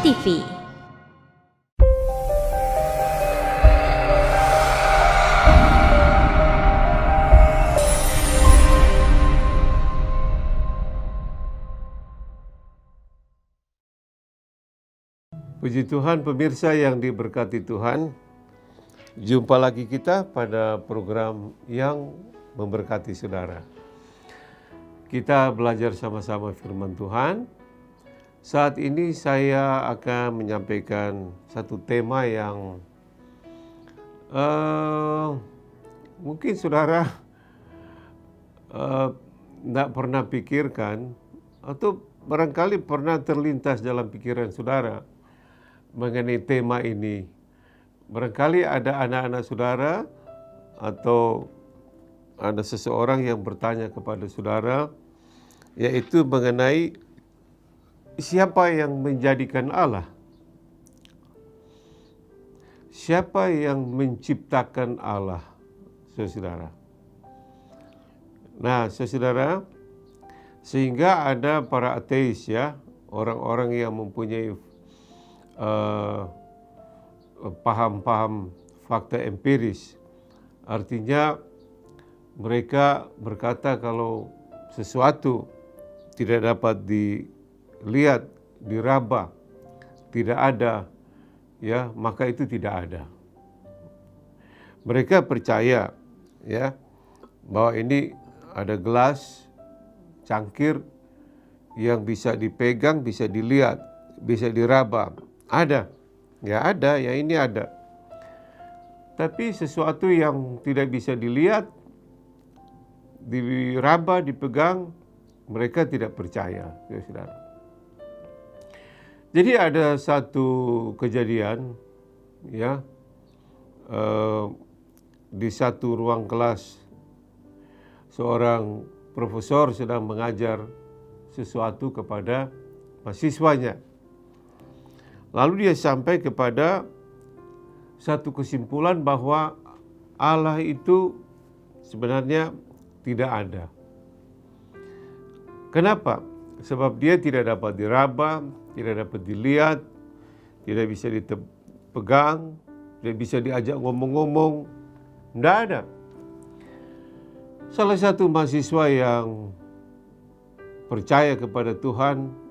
TV. Puji Tuhan, pemirsa yang diberkati Tuhan. Jumpa lagi kita pada program yang memberkati saudara. Kita belajar sama-sama firman Tuhan. Saat ini saya akan menyampaikan satu tema yang mungkin saudara tidak pernah pikirkan atau barangkali pernah terlintas dalam pikiran saudara mengenai tema ini. Barangkali ada anak-anak saudara atau ada seseorang yang bertanya kepada saudara, yaitu mengenai siapa yang menjadikan Allah? Siapa yang menciptakan Allah, saudara? Nah, saudara, sehingga ada para ateis ya, orang-orang yang mempunyai paham-paham fakta empiris. Artinya mereka berkata kalau sesuatu tidak dapat dilihat, diraba, tidak ada, ya, maka itu tidak ada. Mereka percaya ya bahwa ini ada gelas, cangkir yang bisa dipegang, bisa dilihat, bisa diraba. Ada, ya ini ada. Tapi sesuatu yang tidak bisa dilihat, diraba, dipegang, mereka tidak percaya, saudara. Jadi ada satu kejadian, ya, di satu ruang kelas, seorang profesor sedang mengajar sesuatu kepada mahasiswanya. Lalu dia sampai kepada satu kesimpulan bahwa Allah itu sebenarnya tidak ada. Kenapa? Sebab dia tidak dapat diraba, tidak dapat dilihat, tidak bisa dipegang, tidak bisa diajak ngomong-ngomong. Tidak ada. Salah satu mahasiswa yang percaya kepada Tuhan,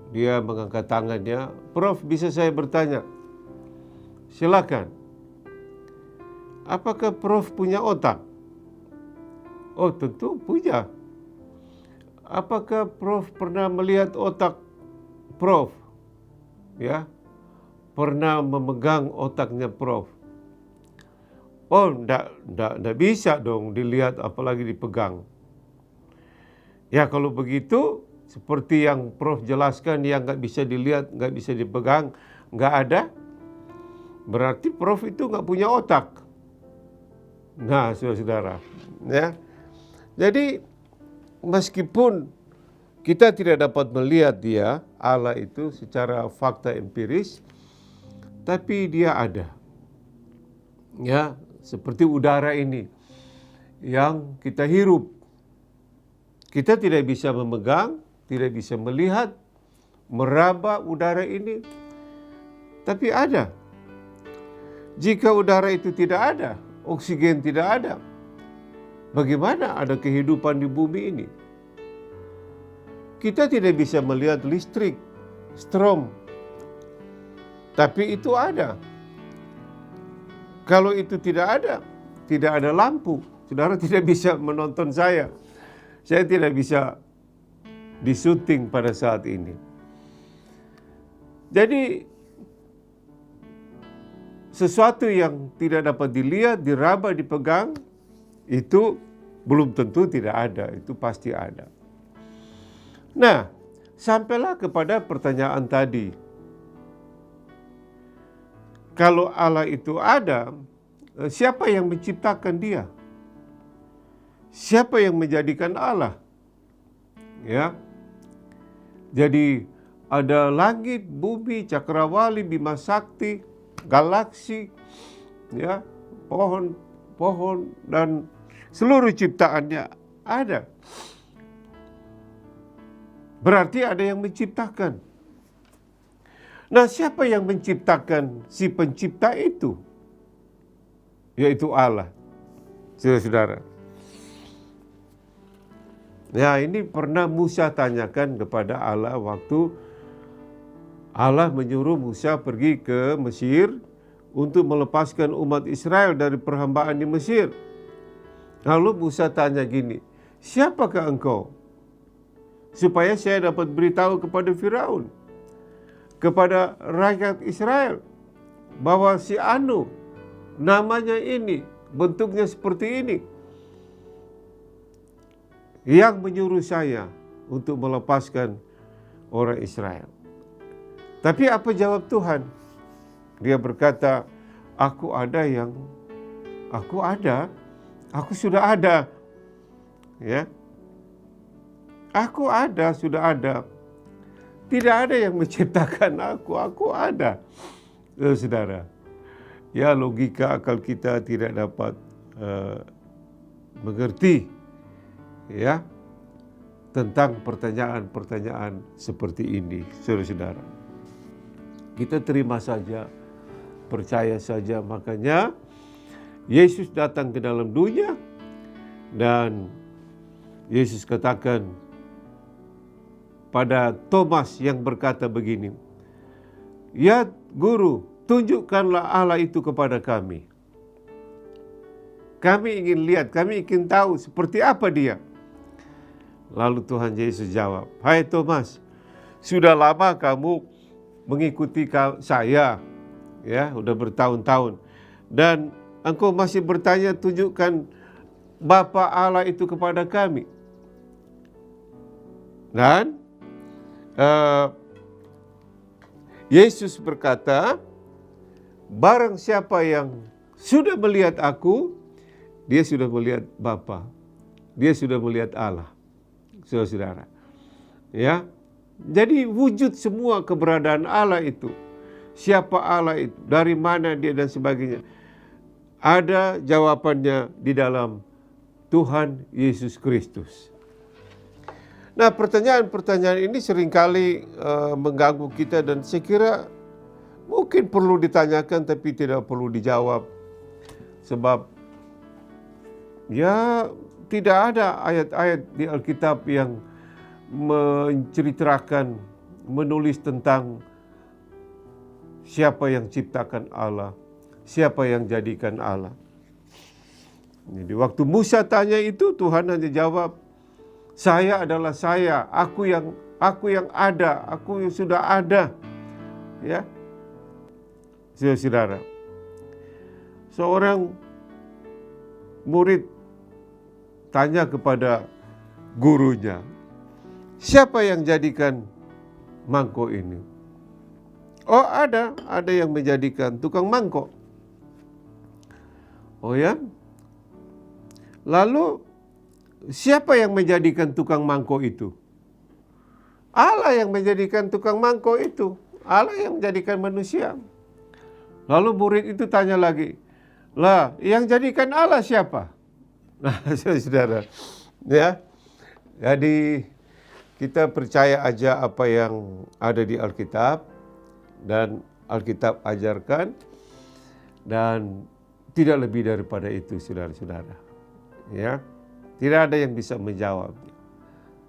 dia mengangkat tangannya, "Prof, bisa saya bertanya?" "Silakan." "Apakah Prof punya otak?" "Oh, tentu punya." "Apakah Prof pernah melihat otak Prof?" "Ya, pernah memegang otaknya Prof." "Oh, enggak bisa dong dilihat apalagi dipegang." "Ya, kalau begitu seperti yang Prof jelaskan, yang nggak bisa dilihat, nggak bisa dipegang, nggak ada, berarti Prof itu nggak punya otak." Nah, saudara-saudara, ya. Jadi meskipun kita tidak dapat melihat dia, Allah itu secara fakta empiris, tapi dia ada. Ya, seperti udara ini yang kita hirup. Kita tidak bisa memegang, tidak bisa melihat, meraba udara ini, tapi ada. Jika udara itu tidak ada, oksigen tidak ada, bagaimana ada kehidupan di bumi ini? Kita tidak bisa melihat listrik, strom, tapi itu ada. Kalau itu tidak ada lampu, saudara tidak bisa menonton saya tidak bisa disyuting pada saat ini. Jadi sesuatu yang tidak dapat dilihat, diraba, dipegang, itu belum tentu tidak ada, itu pasti ada. Nah, sampailah kepada pertanyaan tadi. Kalau Allah itu ada, siapa yang menciptakan dia? Siapa yang menjadikan Allah? Ya. Jadi ada langit, bumi, cakrawala, bima sakti, galaksi, ya, pohon dan seluruh ciptaannya ada. Berarti ada yang menciptakan. Nah, siapa yang menciptakan si pencipta itu? Yaitu Allah, saudara-saudara. Ya, ini pernah Musa tanyakan kepada Allah waktu Allah menyuruh Musa pergi ke Mesir untuk melepaskan umat Israel dari perhambaan di Mesir. Lalu Musa tanya gini, siapakah engkau? Supaya saya dapat beritahu kepada Firaun, kepada rakyat Israel, bahwa si anu, namanya ini, bentuknya seperti ini, yang menyuruh saya untuk melepaskan orang Israel. Tapi apa jawab Tuhan? Dia berkata, aku sudah ada. Ya. Aku ada, sudah ada. Tidak ada yang menciptakan aku ada. Saudara. Ya, logika akal kita tidak dapat mengerti ya tentang pertanyaan-pertanyaan seperti ini, saudara-saudara. Kita terima saja, percaya saja. Makanya Yesus datang ke dalam dunia dan Yesus katakan pada Thomas yang berkata begini, "Ya Guru, tunjukkanlah Allah itu kepada kami. Kami ingin lihat, kami ingin tahu seperti apa dia." Lalu Tuhan Yesus jawab, "Hai Thomas, sudah lama kamu mengikuti saya, ya, udah bertahun-tahun, dan engkau masih bertanya tunjukkan Bapa Allah itu kepada kami." Dan Yesus berkata, "Barang siapa yang sudah melihat aku, dia sudah melihat Bapa, dia sudah melihat Allah." Saudara-saudara, ya, jadi wujud semua keberadaan Allah itu, siapa Allah itu, dari mana dia dan sebagainya, ada jawabannya di dalam Tuhan Yesus Kristus. Nah, pertanyaan-pertanyaan ini seringkali mengganggu kita dan saya kira mungkin perlu ditanyakan tapi tidak perlu dijawab. Sebab ya tidak ada ayat-ayat di Alkitab yang menceritakan, menulis tentang siapa yang ciptakan Allah, siapa yang jadikan Allah. Jadi waktu Musa tanya itu, Tuhan hanya jawab, "Saya adalah saya, aku yang ada, aku yang sudah ada." Ya, saudara, seorang murid tanya kepada gurunya, "Siapa yang jadikan mangkok ini?" "Oh, ada yang menjadikan, tukang mangkok." "Oh ya? Lalu siapa yang menjadikan tukang mangkok itu?" "Allah yang menjadikan tukang mangkok itu. Allah yang menjadikan manusia." Lalu murid itu tanya lagi, "Lah, yang jadikan Allah siapa?" Nah, saudara, ya. Jadi kita percaya aja apa yang ada di Alkitab dan Alkitab ajarkan, dan tidak lebih daripada itu, saudara-saudara. Ya, tidak ada yang bisa menjawab.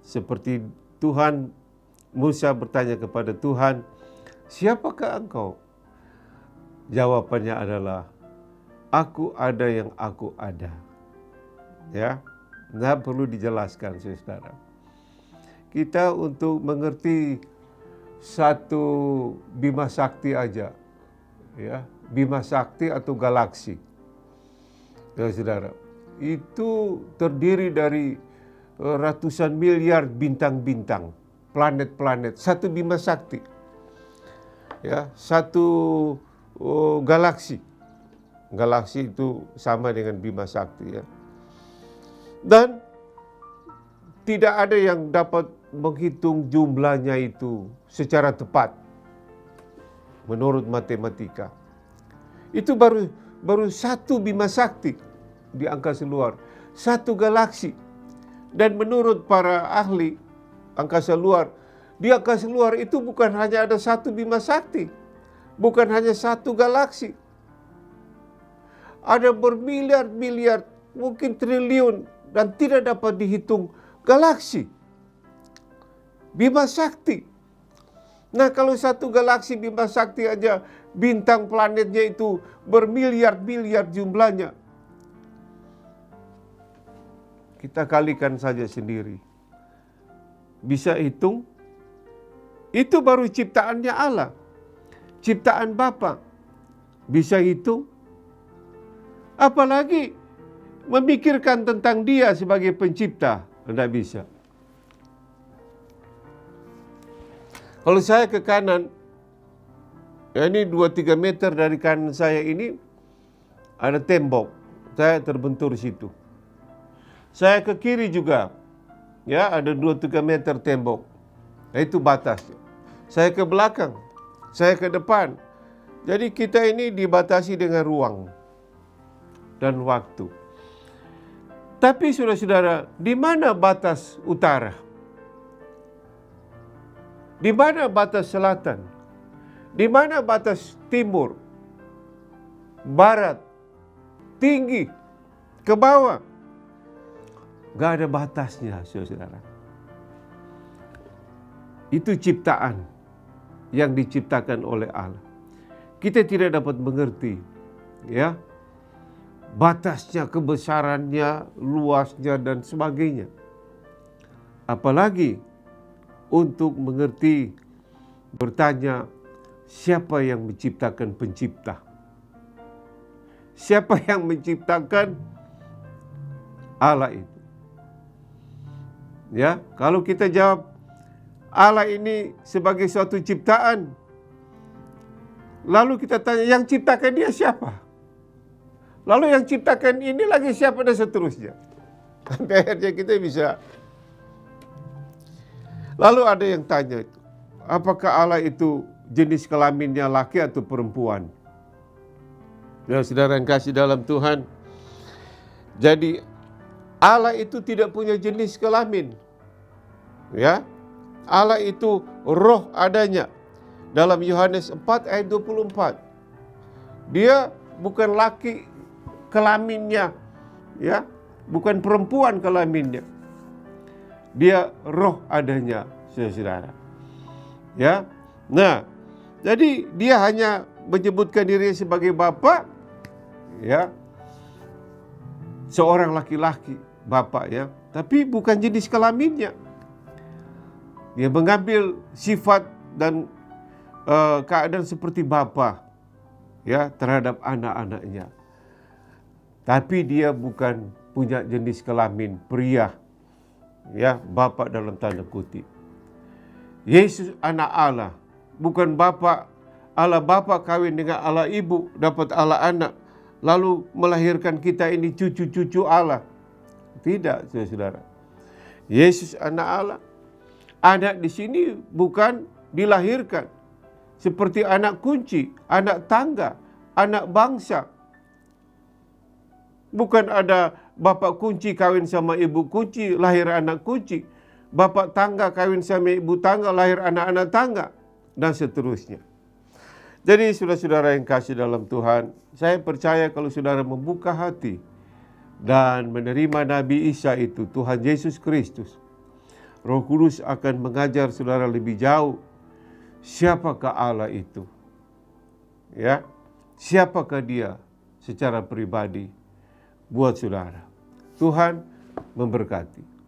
Seperti Tuhan, Musa bertanya kepada Tuhan, "Siapakah engkau?" Jawabannya adalah, "Aku ada yang aku ada." Ya, tidak perlu dijelaskan, saudara. Kita untuk mengerti satu Bima Sakti aja, ya, Bima Sakti atau galaksi, ya, saudara, itu terdiri dari ratusan miliar bintang-bintang, planet-planet, satu Bima Sakti, ya, satu galaksi. Galaksi itu sama dengan Bima Sakti, ya. Dan tidak ada yang dapat menghitung jumlahnya itu secara tepat menurut matematika. Itu baru satu Bima Sakti di angkasa luar, satu galaksi. Dan menurut para ahli angkasa luar, di angkasa luar itu bukan hanya ada satu Bima Sakti, bukan hanya satu galaksi. Ada bermiliar-miliar, mungkin triliun, dan tidak dapat dihitung galaksi Bima Sakti. Nah, kalau satu galaksi Bima Sakti aja bintang planetnya itu bermiliar-miliar jumlahnya, kita kalikan saja sendiri. Bisa hitung? Itu baru ciptaannya Allah, ciptaan Bapa. Bisa hitung? Apalagi memikirkan tentang Dia sebagai pencipta, tidak bisa. Kalau saya ke kanan, ya ini 2-3 meter dari kanan saya ini ada tembok, saya terbentur di situ. Saya ke kiri juga, ya ada 2-3 meter tembok, nah, itu batas. Saya ke belakang, saya ke depan. Jadi kita ini dibatasi dengan ruang dan waktu. Tapi saudara-saudara, di mana batas utara? Di mana batas selatan? Di mana batas timur? Barat? Tinggi? Ke bawah? Gak ada batasnya, saudara. Itu ciptaan yang diciptakan oleh Allah. Kita tidak dapat mengerti, ya, batasnya, kebesarannya, luasnya, dan sebagainya. Apalagi untuk mengerti, bertanya, siapa yang menciptakan pencipta? Siapa yang menciptakan Allah itu? Ya, kalau kita jawab Allah ini sebagai suatu ciptaan, lalu kita tanya, yang ciptakan Dia siapa? Lalu yang ciptakan ini lagi siapa, dan seterusnya. Sampai akhirnya kita bisa. Lalu ada yang tanya, apakah Allah itu jenis kelaminnya laki atau perempuan? Ya, saudara yang kasih dalam Tuhan, jadi Allah itu tidak punya jenis kelamin. Ya, Allah itu roh adanya. Dalam Yohanes 4 ayat 24. Dia bukan laki kelaminnya, ya, bukan perempuan kelaminnya. Dia roh adanya, saudara. Ya. Nah, jadi dia hanya menyebutkan diri sebagai Bapa, ya. Seorang laki-laki, Bapa, ya, tapi bukan jenis kelaminnya. Dia mengambil sifat dan keadaan seperti Bapa, ya, terhadap anak-anaknya. Tapi dia bukan punya jenis kelamin pria, ya, Bapa dalam tanda kutip. Yesus anak Allah, bukan Bapa. Allah Bapa kawin dengan Allah Ibu, dapat Allah anak, lalu melahirkan kita ini cucu-cucu Allah. Tidak, saudara. Yesus anak Allah. Anak di sini bukan dilahirkan seperti anak kunci, anak tangga, anak bangsa. Bukan ada bapak kunci kawin sama ibu kunci, lahir anak kunci. Bapak tangga kawin sama ibu tangga, lahir anak-anak tangga. Dan seterusnya. Jadi saudara-saudara yang kasih dalam Tuhan, saya percaya kalau saudara membuka hati dan menerima Nabi Isa itu, Tuhan Yesus Kristus, Roh Kudus akan mengajar saudara lebih jauh siapakah Allah itu. Ya, siapakah Dia secara pribadi buat saudara. Tuhan memberkati.